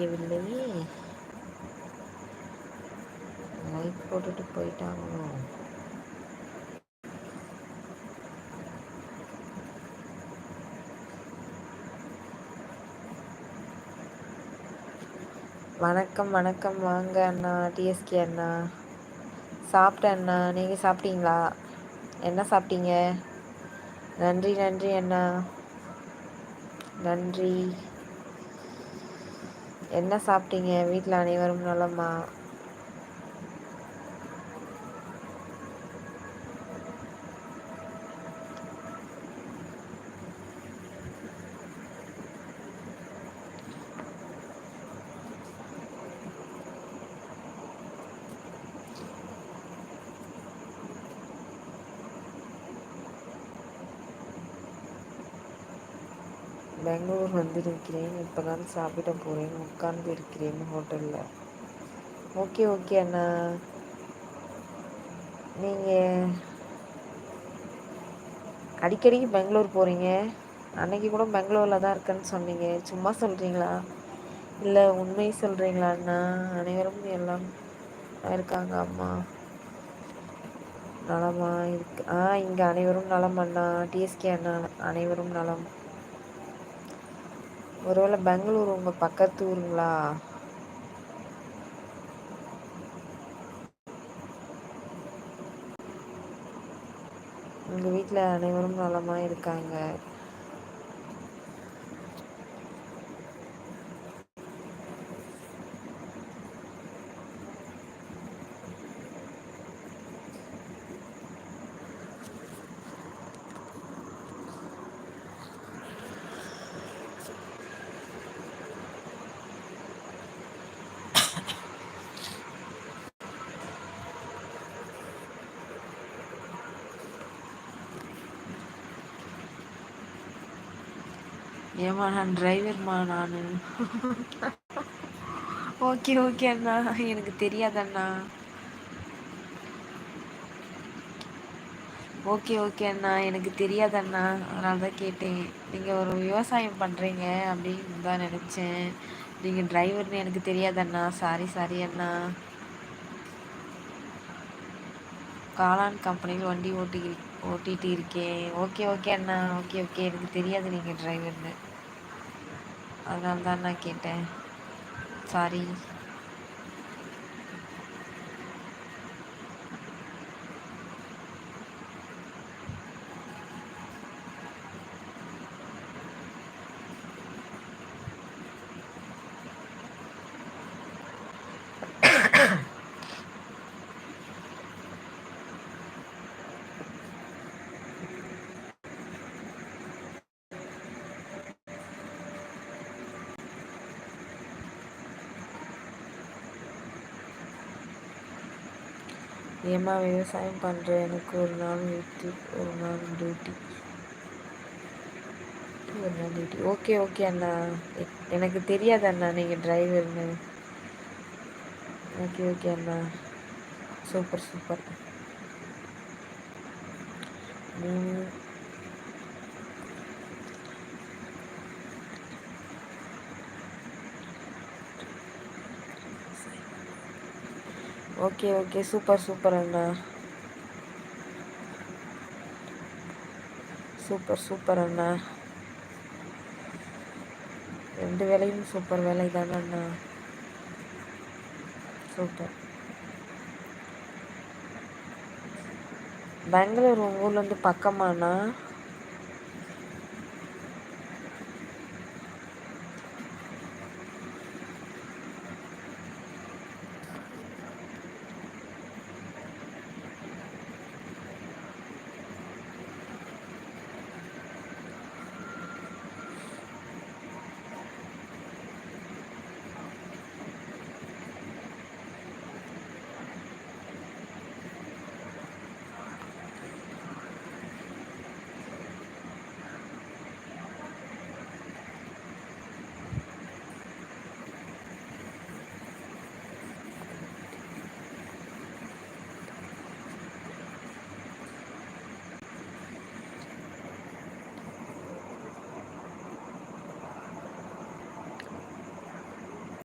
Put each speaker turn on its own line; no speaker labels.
தெரியவில்லையே. லைக் போட்டுட்டு போயிட்டாங்களோ. வணக்கம் வணக்கம், வாங்க அண்ணா, டிஎஸ்கே அண்ணா. சாப்பிட்டேன் அண்ணா, நீங்கள் சாப்பிட்டீங்களா? என்ன சாப்பிட்டீங்க? நன்றி நன்றி அண்ணா, நன்றி. என்ன சாப்பிட்டீங்க? வீட்டில் அனைவரும் நலமா? பெங்களூர் வந்திருக்கிறேன், இப்போதான் சாப்பிட போகிறேன், உட்கார்ந்து இருக்கிறேன் ஹோட்டலில். ஓகே ஓகே அண்ணா. நீங்கள் அடிக்கடிக்கு பெங்களூர் போகிறீங்க. அன்னைக்கு கூட பெங்களூரில் தான் இருக்கேன்னு சொன்னீங்க. சும்மா சொல்கிறீங்களா இல்லை உண்மை சொல்கிறீங்களா அண்ணா? அனைவரும் எல்லாம் இருக்காங்க. அம்மா நலமா இருக்கு. இங்கே அனைவரும் நலம் அண்ணா, டிஎஸ்கே அண்ணா, அனைவரும் நலம். ஒருவேளை பெங்களூர் உங்கள் பக்கத்து ஊருங்களா? உங்கள் வீட்டில் அனைவரும் நலமாக இருக்காங்க. ஏமா நான் டிரைவர்மா நான். ஓகே ஓகே அண்ணா, எனக்கு தெரியாது அண்ணா. ஓகே ஓகே அண்ணா, எனக்கு தெரியாது அண்ணா, அதனால தான் கேட்டேன். நீங்கள் ஒரு விவசாயம் பண்ணுறீங்க அப்படின்னு தான் நினச்சேன். நீங்கள் டிரைவர்னு எனக்கு தெரியாது அண்ணா. சாரி சாரி அண்ணா. காளான் கம்பெனியில் வண்டி ஓட்டிகிட்டு இருக்கேன். ஓகே ஓகே அண்ணா, ஓகே ஓகே, எனக்கு தெரியாது நீங்கள் டிரைவர்னு, அதனால தான் நான் கேட்டேன். சாரி. ஏமா விவசாயம் பண்ணுறேன், எனக்கு ஒரு நாள் வீட்டு ஒரு நாள் டியூட்டி, ஒரு நாள் டியூட்டி. ஓகே ஓகே அண்ணா, எனக்கு தெரியாது அண்ணா நீங்கள் டிரைவர்னு. ஓகே ஓகே அண்ணா, super super. Okay okay, super super அண்ணா, சூப்பர் சூப்பர் அண்ணா. 2 வேலையும் சூப்பர் வேலை தானே அண்ணா. சூப்பர். பெங்களூர் உங்கள் ஊர்லேருந்து பக்கமாண்ணா?